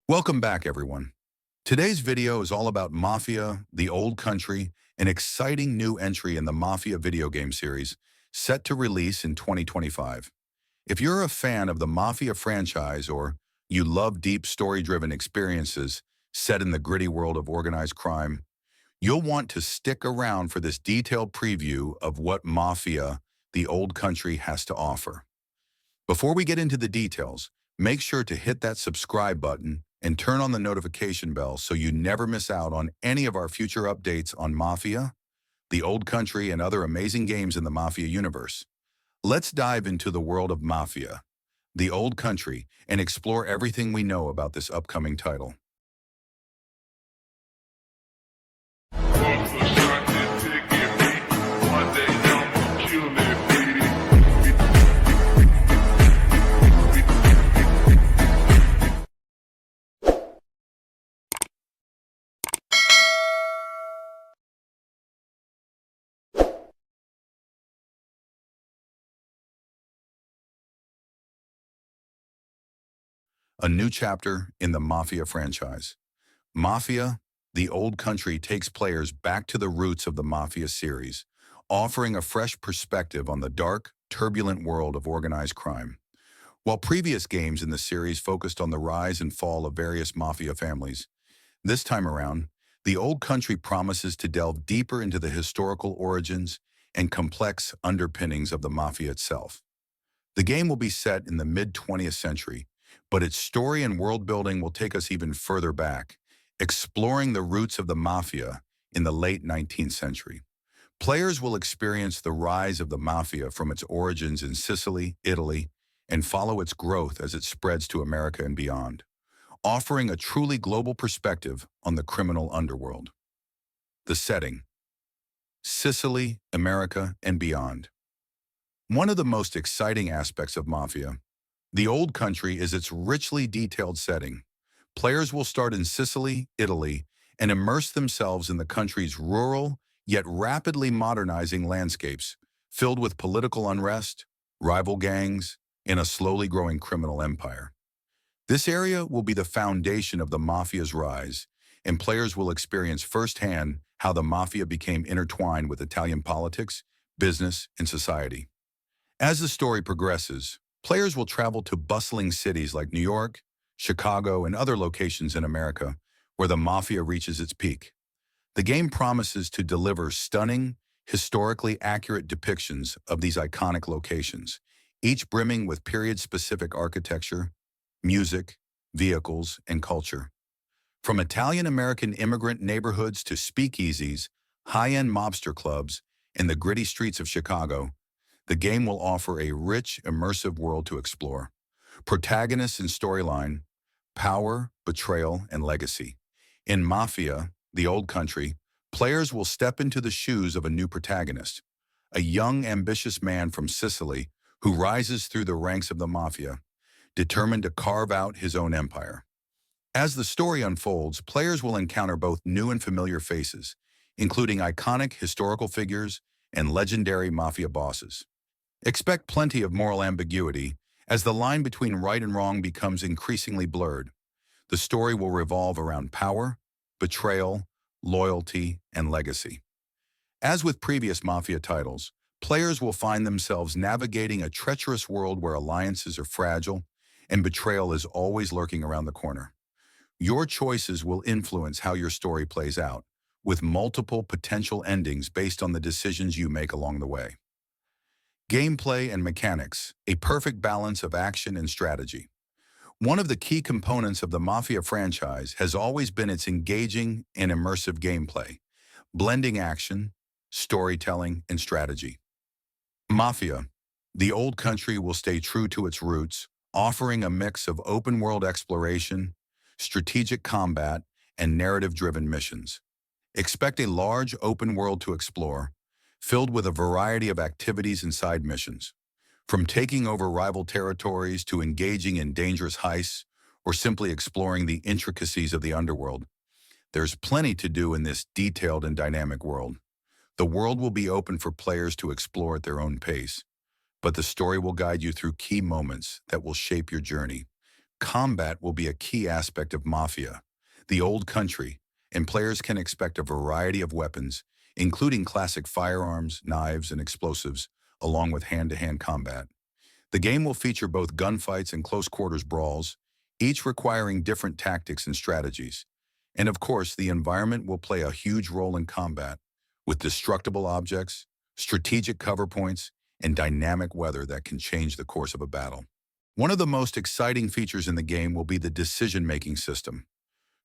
Welcome back, everyone. Today's video is all about Mafia, the Old Country, an exciting new entry in the Mafia video game series, set to release in 2025. If you're a fan of the Mafia franchise or you love deep story-driven experiences set in the gritty world of organized crime, you'll want to stick around for this detailed preview of what Mafia, the Old Country has to offer. Before we get into the details, make sure to hit that subscribe button and turn on the notification bell so you never miss out on any of our future updates on Mafia, the Old Country, and other amazing games in the Mafia universe. Let's dive into the world of Mafia, the Old Country, and explore everything we know about this upcoming title. A new chapter in the Mafia franchise. Mafia, the Old Country takes players back to the roots of the Mafia series, offering a fresh perspective on the dark, turbulent world of organized crime. While previous games in the series focused on the rise and fall of various Mafia families, this time around, the Old Country promises to delve deeper into the historical origins and complex underpinnings of the Mafia itself. The game will be set in the mid-20th century, but its story and world building will take us even further back, exploring the roots of the Mafia in the late 19th century. Players will experience the rise of the Mafia from its origins in Sicily, Italy, and follow its growth as it spreads to America and beyond, offering a truly global perspective on the criminal underworld. The setting: Sicily, America, and beyond. One of the most exciting aspects of Mafia, the Old Country, is its richly detailed setting. Players will start in Sicily, Italy, and immerse themselves in the country's rural, yet rapidly modernizing landscapes, filled with political unrest, rival gangs, and a slowly growing criminal empire. This area will be the foundation of the Mafia's rise, and players will experience firsthand how the Mafia became intertwined with Italian politics, business, and society. As the story progresses, players will travel to bustling cities like New York, Chicago, and other locations in America where the Mafia reaches its peak. The game promises to deliver stunning, historically accurate depictions of these iconic locations, each brimming with period-specific architecture, music, vehicles, and culture. From Italian-American immigrant neighborhoods to speakeasies, high-end mobster clubs, and the gritty streets of Chicago, the game will offer a rich, immersive world to explore. Protagonists and storyline: power, betrayal, and legacy. In Mafia, the Old Country, players will step into the shoes of a new protagonist, a young, ambitious man from Sicily who rises through the ranks of the Mafia, determined to carve out his own empire. As the story unfolds, players will encounter both new and familiar faces, including iconic historical figures and legendary Mafia bosses. Expect plenty of moral ambiguity as the line between right and wrong becomes increasingly blurred. The story will revolve around power, betrayal, loyalty, and legacy. As with previous Mafia titles, players will find themselves navigating a treacherous world where alliances are fragile and betrayal is always lurking around the corner. Your choices will influence how your story plays out, with multiple potential endings based on the decisions you make along the way. Gameplay and mechanics: a perfect balance of action and strategy. One of the key components of the Mafia franchise has always been its engaging and immersive gameplay, blending action, storytelling, and strategy. Mafia, the Old Country, will stay true to its roots, offering a mix of open-world exploration, strategic combat, and narrative-driven missions. Expect a large open world to explore, filled with a variety of activities and side missions. From taking over rival territories to engaging in dangerous heists or simply exploring the intricacies of the underworld, there's plenty to do in this detailed and dynamic world. The world will be open for players to explore at their own pace, but the story will guide you through key moments that will shape your journey, Combat will be a key aspect of Mafia, the old country, and players can expect a variety of weapons, including classic firearms, knives, and explosives, along with hand-to-hand combat. The game will feature both gunfights and close-quarters brawls, each requiring different tactics and strategies. And of course, the environment will play a huge role in combat, with destructible objects, strategic cover points, and dynamic weather that can change the course of a battle. One of the most exciting features in the game will be the decision-making system.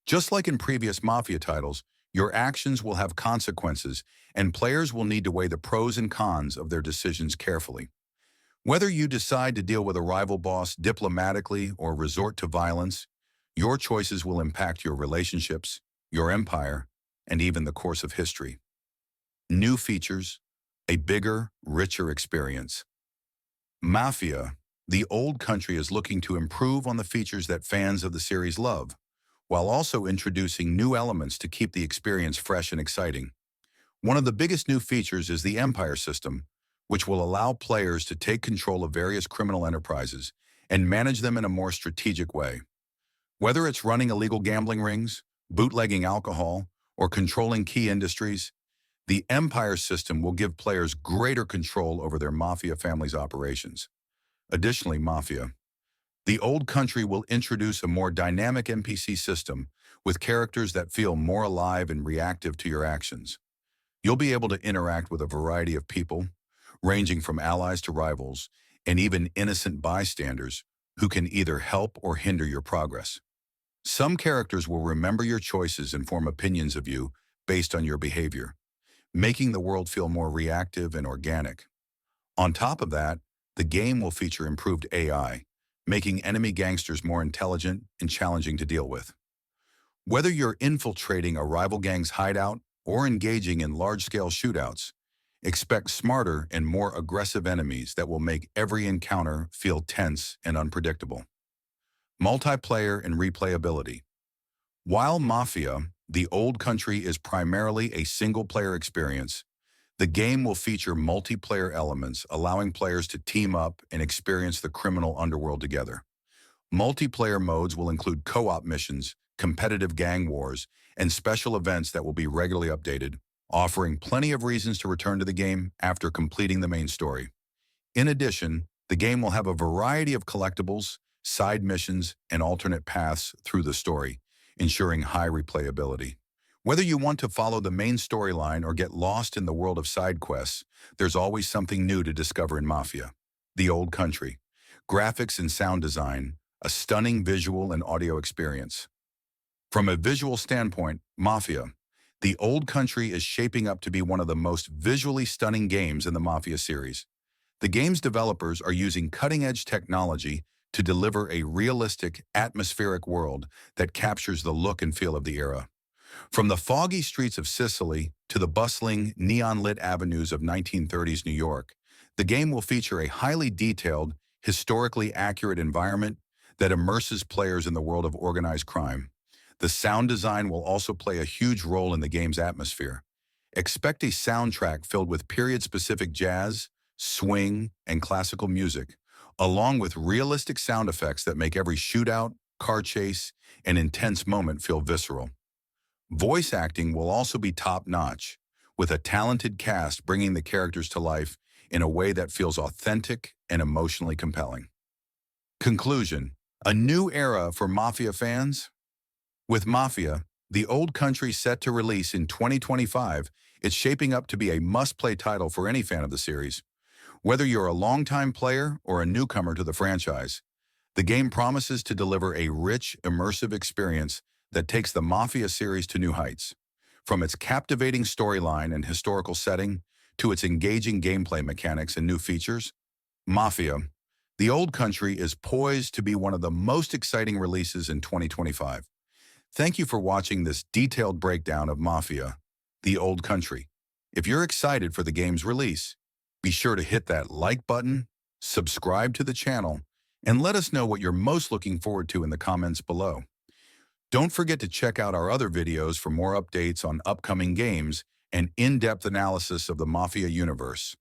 Just like in previous Mafia titles, your actions will have consequences, and players will need to weigh the pros and cons of their decisions carefully. Whether you decide to deal with a rival boss diplomatically or resort to violence, your choices will impact your relationships, your empire, and even the course of history. New features, a bigger, richer experience. Mafia, the old country, is looking to improve on the features that fans of the series love, while also introducing new elements to keep the experience fresh and exciting. One of the biggest new features is the Empire system, which will allow players to take control of various criminal enterprises and manage them in a more strategic way. Whether it's running illegal gambling rings, bootlegging alcohol, or controlling key industries, the Empire system will give players greater control over their Mafia family's operations. Additionally, Mafia, the old country, will introduce a more dynamic NPC system with characters that feel more alive and reactive to your actions. You'll be able to interact with a variety of people, ranging from allies to rivals, and even innocent bystanders who can either help or hinder your progress. Some characters will remember your choices and form opinions of you based on your behavior, making the world feel more reactive and organic. On top of that, the game will feature improved AI, making enemy gangsters more intelligent and challenging to deal with. Whether you're infiltrating a rival gang's hideout or engaging in large-scale shootouts, expect smarter and more aggressive enemies that will make every encounter feel tense and unpredictable. Multiplayer and replayability. While Mafia, the old country, is primarily a single-player experience, the game will feature multiplayer elements, allowing players to team up and experience the criminal underworld together. Multiplayer modes will include co-op missions, competitive gang wars, and special events that will be regularly updated, offering plenty of reasons to return to the game after completing the main story. In addition, the game will have a variety of collectibles, side missions, and alternate paths through the story, ensuring high replayability. Whether you want to follow the main storyline or get lost in the world of side quests, there's always something new to discover in Mafia, the old country. Graphics and sound design, a stunning visual and audio experience. From a visual standpoint, Mafia, the old country, is shaping up to be one of the most visually stunning games in the Mafia series. The game's developers are using cutting-edge technology to deliver a realistic, atmospheric world that captures the look and feel of the era. From the foggy streets of Sicily to the bustling, neon-lit avenues of 1930s New York, the game will feature a highly detailed, historically accurate environment that immerses players in the world of organized crime. The sound design will also play a huge role in the game's atmosphere. Expect a soundtrack filled with period-specific jazz, swing, and classical music, along with realistic sound effects that make every shootout, car chase, and intense moment feel visceral. Voice acting will also be top-notch, with a talented cast bringing the characters to life in a way that feels authentic and emotionally compelling. Conclusion: a new era for Mafia fans? With Mafia, the old country, set to release in 2025, it's shaping up to be a must-play title for any fan of the series. Whether you're a longtime player or a newcomer to the franchise, the game promises to deliver a rich, immersive experience that takes the Mafia series to new heights. From its captivating storyline and historical setting to its engaging gameplay mechanics and new features, Mafia, the old country, is poised to be one of the most exciting releases in 2025. Thank you for watching this detailed breakdown of Mafia, the old country. If you're excited for the game's release, be sure to hit that like button, subscribe to the channel, and let us know what you're most looking forward to in the comments below. Don't forget to check out our other videos for more updates on upcoming games and in-depth analysis of the Mafia universe.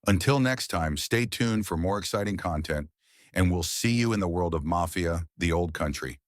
Until next time, stay tuned for more exciting content, and we'll see you in the world of Mafia, the Old Country.